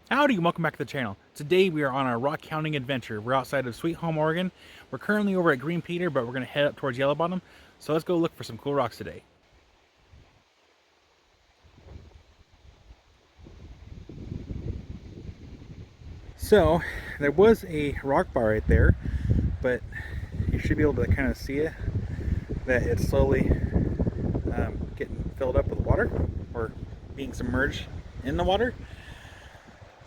Howdy and welcome back to the channel. Today we are on our rock hounding adventure. We're outside of Sweet Home, Oregon. We're currently over at Green Peter, but we're going to head up towards Yellowbottom. So let's go look for some cool rocks today. So there was a rock bar right there, but you should be able to kind of see it, that it's slowly getting filled up with water or being submerged in the water.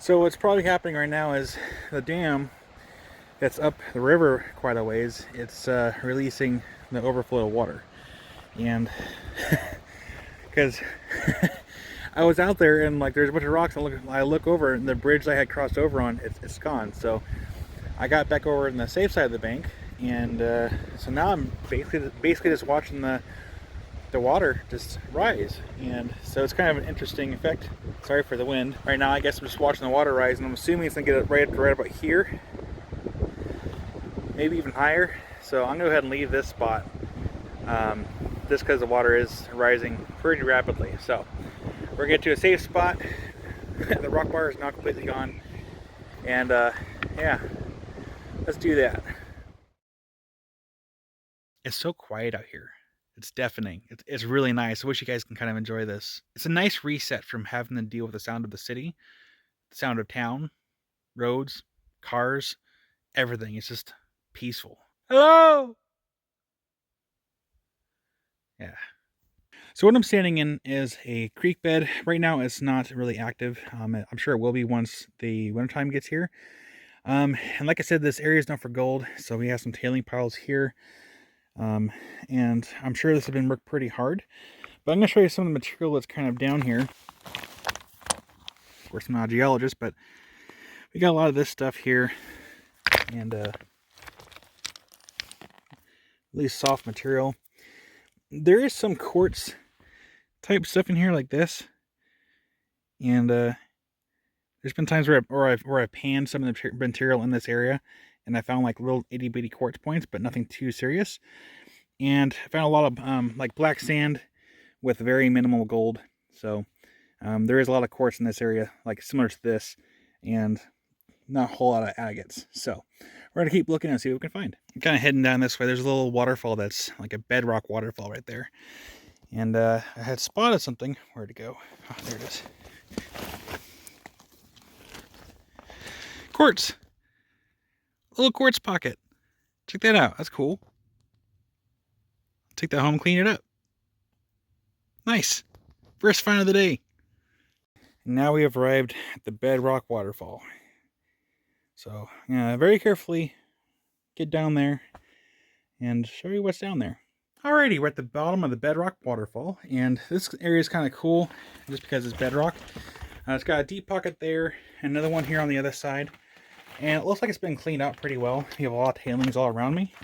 So what's probably happening right now is the dam that's up the river quite a ways, it's releasing the overflow of water. And because I was out there and like there's a bunch of rocks, and I look over and the bridge I had crossed over on, it's gone. So I got back over on the safe side of the bank, and so now I'm basically just watching the water just rise. And so it's kind of an interesting effect. Sorry for the wind. Right now I guess I'm just watching the water rise, and I'm assuming it's gonna get it right about here, maybe even higher. So I'm gonna go ahead and leave this spot just because the water is rising pretty rapidly. So we're gonna get to a safe spot. The rock bar is now completely gone, and yeah, let's do that. It's so quiet out here. It's deafening. It's really nice. I wish you guys can kind of enjoy this. It's a nice reset from having to deal with the sound of the city, the sound of town, roads, cars, everything. It's just peaceful. Hello! Yeah. So what I'm standing in is a creek bed. Right now it's not really active. I'm sure it will be once the wintertime gets here. And like I said, this area is known for gold. So we have some tailing piles here. And I'm sure this has been worked pretty hard. But I'm going to show you some of the material that's kind of down here. Of course, I'm not a geologist, but we got a lot of this stuff here. And really soft material. There is some quartz type stuff in here like this. And there's been times where I've panned some of the material in this area, and I found like little itty bitty quartz points, but nothing too serious. And I found a lot of like black sand with very minimal gold. So there is a lot of quartz in this area, like similar to this, and not a whole lot of agates. So we're gonna keep looking and see what we can find. I'm kind of heading down this way. There's a little waterfall that's like a bedrock waterfall right there. And I had spotted something. Where'd it go? Oh, there it is. Quartz. A little quartz pocket. Check that out. That's cool. Take that home, clean it up. Nice. First find of the day. And now we have arrived at the bedrock waterfall. So, yeah, very carefully get down there and show you what's down there. Alrighty, we're at the bottom of the bedrock waterfall, and this area is kind of cool just because it's bedrock. It's got a deep pocket there, another one here on the other side, and it looks like it's been cleaned out pretty well. You have a lot of tailings all around me.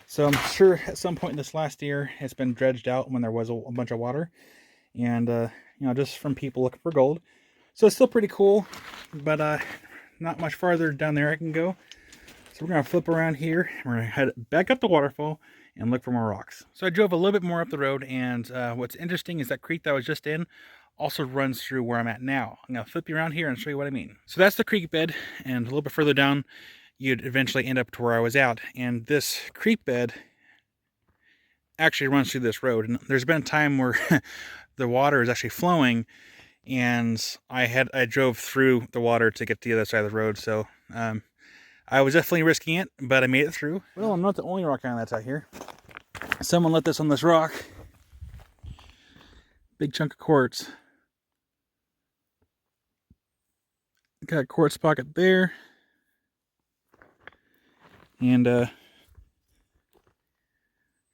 So I'm sure at some point in this last year, it's been dredged out when there was a bunch of water, and you know, just from people looking for gold. So it's still pretty cool, but not much farther down there I can go. So we're gonna flip around here. We're gonna head back up the waterfall and look for more rocks. So I drove a little bit more up the road, and what's interesting is that creek that I was just in also runs through where I'm at now. I'm gonna flip you around here and show you what I mean. So that's the creek bed, and a little bit further down, you'd eventually end up to where I was at. And this creek bed actually runs through this road. And there's been a time where the water is actually flowing, and I drove through the water to get to the other side of the road. So I was definitely risking it, but I made it through. Well, I'm not the only rock hound that's out here. Someone let this on this rock. Big chunk of quartz. Got a quartz pocket there. And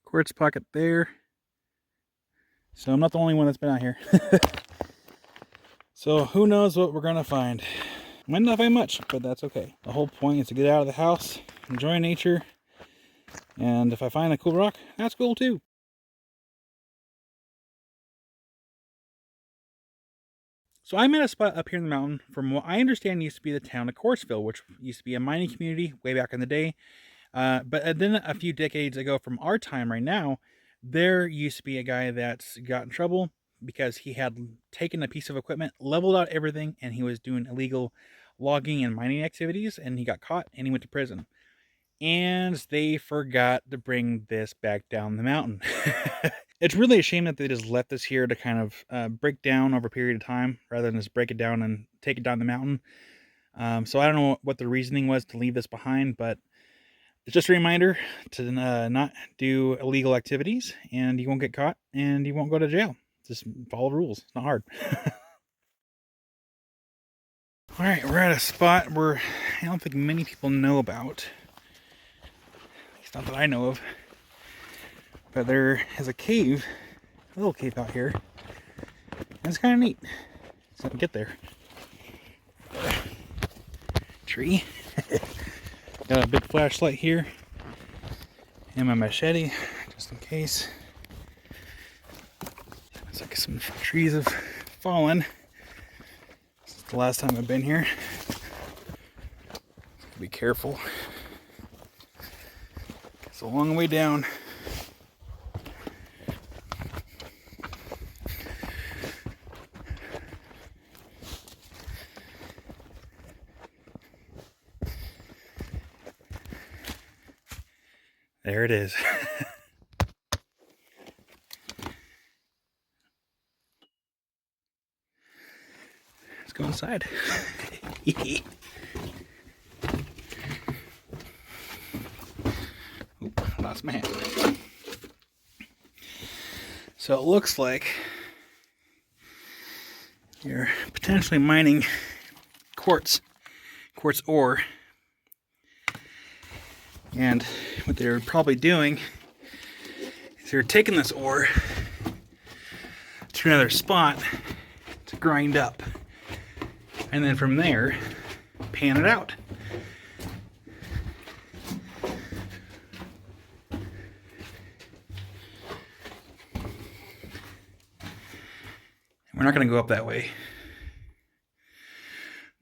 quartz pocket there. So I'm not the only one that's been out here. So who knows what we're gonna find. Might not find much, but that's okay. The whole point is to get out of the house, enjoy nature, and if I find a cool rock, that's cool too. So I'm at a spot up here in the mountain from what I understand used to be the town of Quartzville, which used to be a mining community way back in the day. But then a few decades ago from our time right now, there used to be a guy that's got in trouble, because he had taken a piece of equipment, leveled out everything, and he was doing illegal logging and mining activities, and he got caught and he went to prison. And they forgot to bring this back down the mountain. It's really a shame that they just left this here to kind of break down over a period of time rather than just break it down and take it down the mountain. So I don't know what the reasoning was to leave this behind, but it's just a reminder to not do illegal activities, and you won't get caught and you won't go to jail. Just follow the rules. It's not hard. All right, we're at a spot where I don't think many people know about. At least not that I know of. But there is a cave, a little cave out here. And it's kind of neat. So I can get there. Tree. Got a big flashlight here. And my machete, just in case. Looks like some trees have fallen. This is the last time I've been here. Be careful. It's a long way down. There it is. Let's go inside. Oop, lost my hand. So it looks like you're potentially mining quartz ore. And what they're probably doing is they're taking this ore to another spot to grind up. And then from there, pan it out. We're not going to go up that way.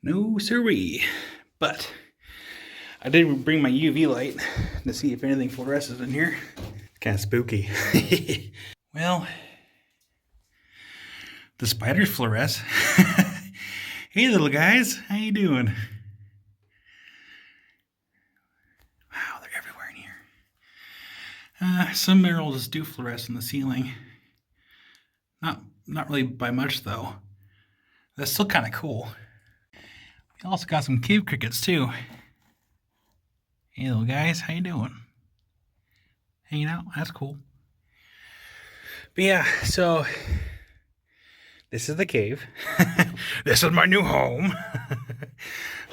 No siree. But I did bring my UV light to see if anything fluoresces in here. It's kind of spooky. Well, the spiders fluoresce. Hey little guys, how you doing? Wow, they're everywhere in here. Some minerals do fluoresce in the ceiling. Not really by much though. That's still kind of cool. We also got some cave crickets too. Hey little guys, how you doing? Hanging out? That's cool. But yeah, so this is the cave. This is my new home.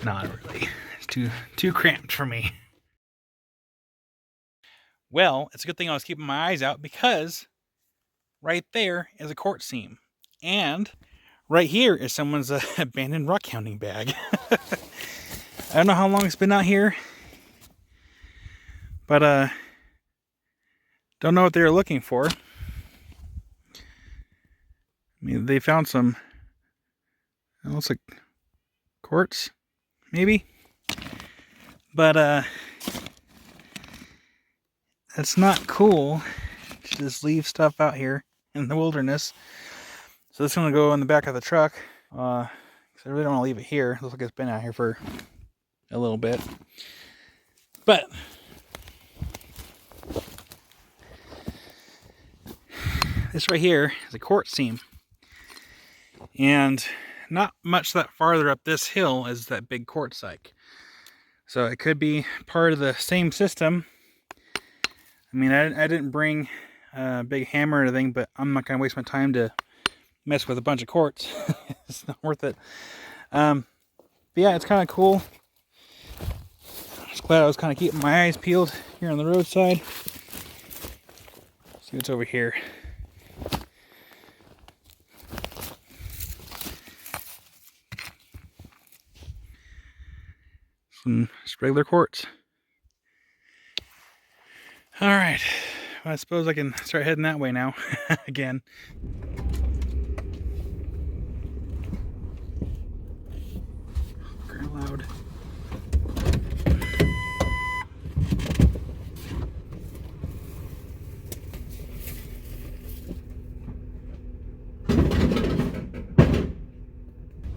Not really. It's too cramped for me. Well, it's a good thing I was keeping my eyes out because right there is a quartz seam. And right here is someone's abandoned rockhounding bag. I don't know how long it's been out here. But don't know what they were looking for. I mean, they found some, it looks like quartz, maybe. But it's not cool to just leave stuff out here in the wilderness. So this is gonna go in the back of the truck. Because I really don't want to leave it here. It looks like it's been out here for a little bit. But this right here is a quartz seam. And not much that farther up this hill is that big quartz cyc. So it could be part of the same system. I mean, I didn't bring a big hammer or anything, but I'm not going to waste my time to mess with a bunch of quartz. It's not worth it. But yeah, it's kind of cool. Just glad I was kind of keeping my eyes peeled here on the roadside. See what's over here. Some just regular quartz. All right, well, I suppose I can start heading that way now again. Kind of loud.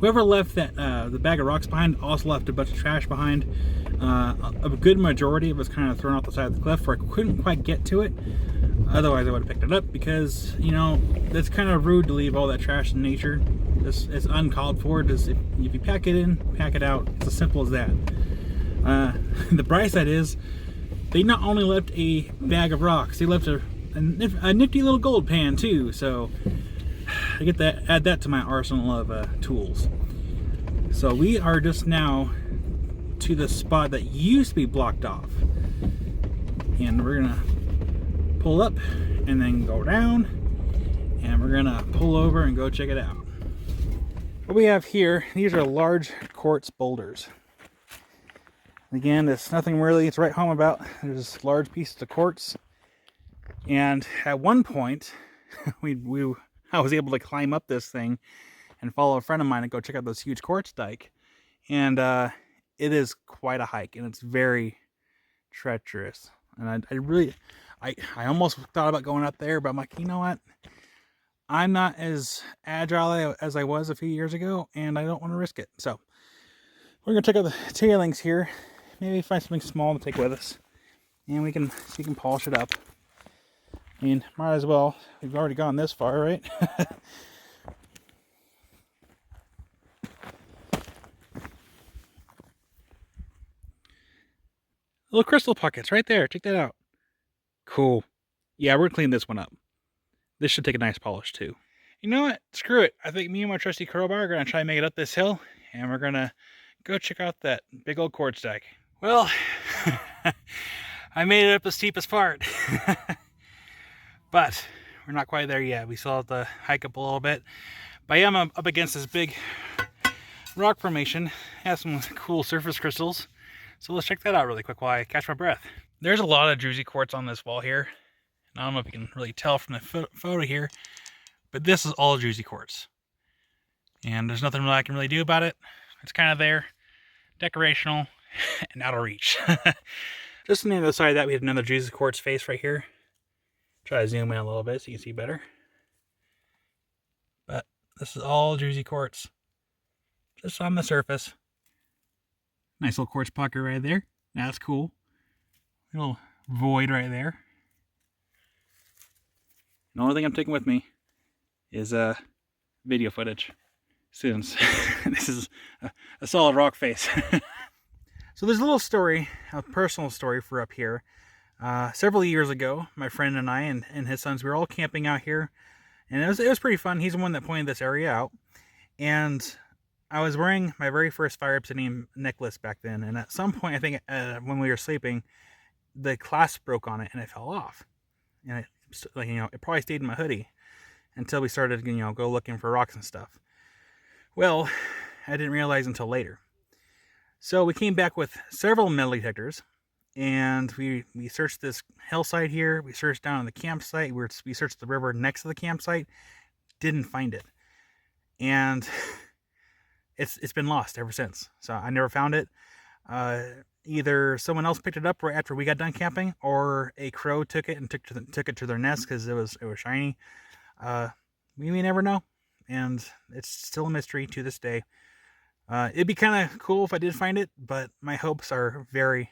whoever left that the bag of rocks behind also left a bunch of trash behind. A good majority of it was kind of thrown off the side of the cliff where I couldn't quite get to it. Otherwise I would have picked it up, because, you know, that's kind of rude to leave all that trash in nature. It's uncalled for. If you pack it in, pack it out. It's as simple as that. The bright side is, they not only left a bag of rocks, they left a nifty little gold pan too. So I get that, add that to my arsenal of tools. So we are just now to the spot that used to be blocked off, and we're gonna pull up and then go down, and we're gonna pull over and go check it out. What we have here, these are large quartz boulders. Again, it's nothing really to write home about. There's large pieces of quartz, and at one point I was able to climb up this thing and follow a friend of mine and go check out this huge quartz dike, and it is quite a hike, and it's very treacherous. And I almost thought about going up there, but I'm like, you know what? I'm not as agile as I was a few years ago, and I don't want to risk it. So we're gonna check out the tailings here. Maybe find something small to take with us, and we can polish it up. I mean, might as well. We've already gone this far, right? Little crystal pockets right there. Check that out. Cool. Yeah, we're gonna clean this one up. This should take a nice polish too. You know what? Screw it. I think me and my trusty crowbar are gonna try and make it up this hill, and we're gonna go check out that big old quartz dike. Well, I made it up the steepest part. But we're not quite there yet. We still have to hike up a little bit. But yeah, I'm up against this big rock formation. It has some cool surface crystals. So let's check that out really quick while I catch my breath. There's a lot of druzy quartz on this wall here. And I don't know if you can really tell from the photo here, but this is all druzy quartz. And there's nothing really I can really do about it. It's kind of there, decorational, and out of reach. Just on the other side of that, we have another druzy quartz face right here. Try to zoom in a little bit so you can see better. But this is all druzy quartz, just on the surface. Nice little quartz pocket right there. That's cool. Little void right there. The only thing I'm taking with me is video footage, since this is a solid rock face. So there's a little story, a personal story for up here. Several years ago, my friend and I and his sons, we were all camping out here, and it was pretty fun. He's the one that pointed this area out, and I was wearing my very first fire obsidian necklace back then, and at some point, I think when we were sleeping, the clasp broke on it and it fell off, and it, like, you know, it probably stayed in my hoodie until we started, you know, go looking for rocks and stuff. Well, I didn't realize until later. So we came back with several metal detectors, and we searched this hillside here. We searched down on the campsite. We searched the river next to the campsite. Didn't find it, and it's been lost ever since. So I never found it. Either someone else picked it up right after we got done camping, or a crow took it and took it to their nest because it was shiny. We may never know, and it's still a mystery to this day. It'd be kind of cool if I did find it, but my hopes are very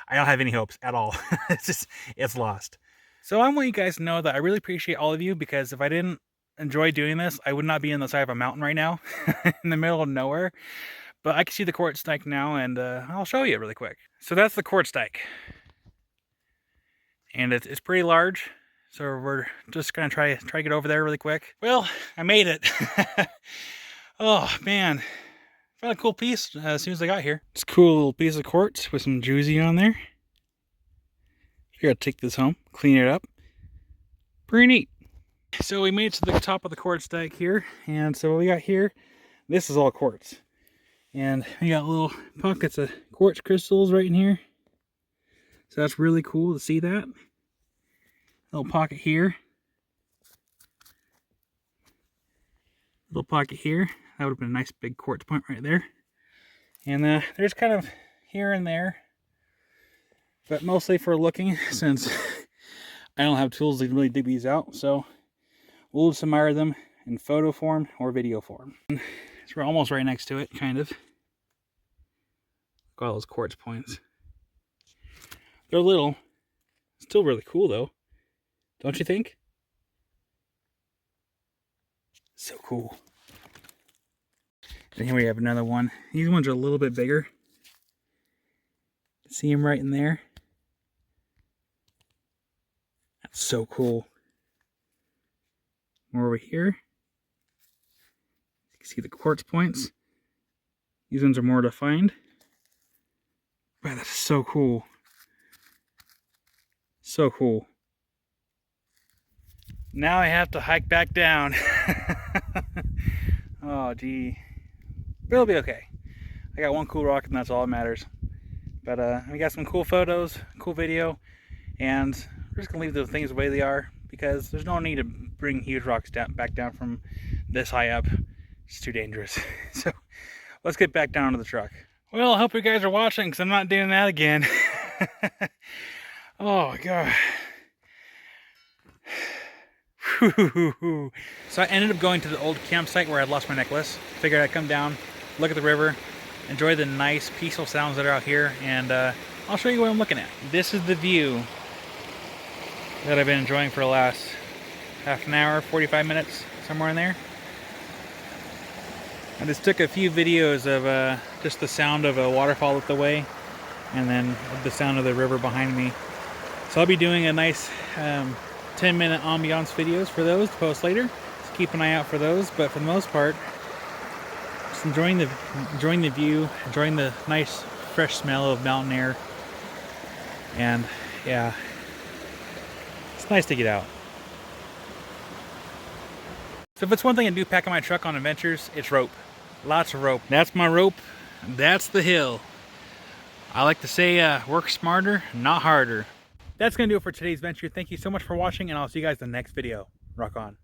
I don't have any hopes at all. It's lost. So I want you guys to know that I really appreciate all of you, because if I didn't enjoy doing this, I would not be in the side of a mountain right now in the middle of nowhere. But I can see the quartz dike now, and I'll show you really quick. So that's the quartz dike, and it's pretty large. So we're just gonna try to get over there really quick. Well, I made it. Oh man, found a cool piece as soon as I got here. It's a cool little piece of quartz with some druzy on there. Here, I'll take this home, clean it up. Pretty neat. So we made it to the top of the quartz dike here, and so what we got here, this is all quartz. And we got little pockets of quartz crystals right in here. So that's really cool to see that. Little pocket here. Little pocket here. That would have been a nice big quartz point right there. And there's kind of here and there, but mostly for looking, since I don't have tools to really dig these out. So we'll just admire them in photo form or video form. So we're almost right next to it, kind of. Look at all those quartz points. They're little. Still really cool, though. Don't you think? So cool. And here we have another one. These ones are a little bit bigger. See them right in there? That's so cool. More over here. You can see the quartz points. These ones are more defined. Wow, that's so cool. So cool. Now I have to hike back down. Oh, gee. But it'll be okay. I got one cool rock and that's all that matters. But we got some cool photos, cool video, and we're just gonna leave the things the way they are because there's no need to bring huge rocks back down from this high up. It's too dangerous. So let's get back down to the truck. Well, I hope you guys are watching because I'm not doing that again. Oh my god. So I ended up going to the old campsite where I'd lost my necklace. Figured I'd come down, look at the river, enjoy the nice peaceful sounds that are out here, and I'll show you what I'm looking at. This is the view that I've been enjoying for the last half an hour, 45 minutes, somewhere in there. I just took a few videos of just the sound of a waterfall up the way, and then the sound of the river behind me. So I'll be doing a nice 10-minute ambiance videos for those to post later. So keep an eye out for those, but for the most part, just enjoying the view, enjoying the nice fresh smell of mountain air, and yeah, it's nice to get out. So if it's one thing I do pack in my truck on adventures, it's rope. Lots of rope. That's my rope. That's the hill. I like to say work smarter, not harder. That's going to do it for today's venture. Thank you so much for watching, and I'll see you guys in the next video. Rock on.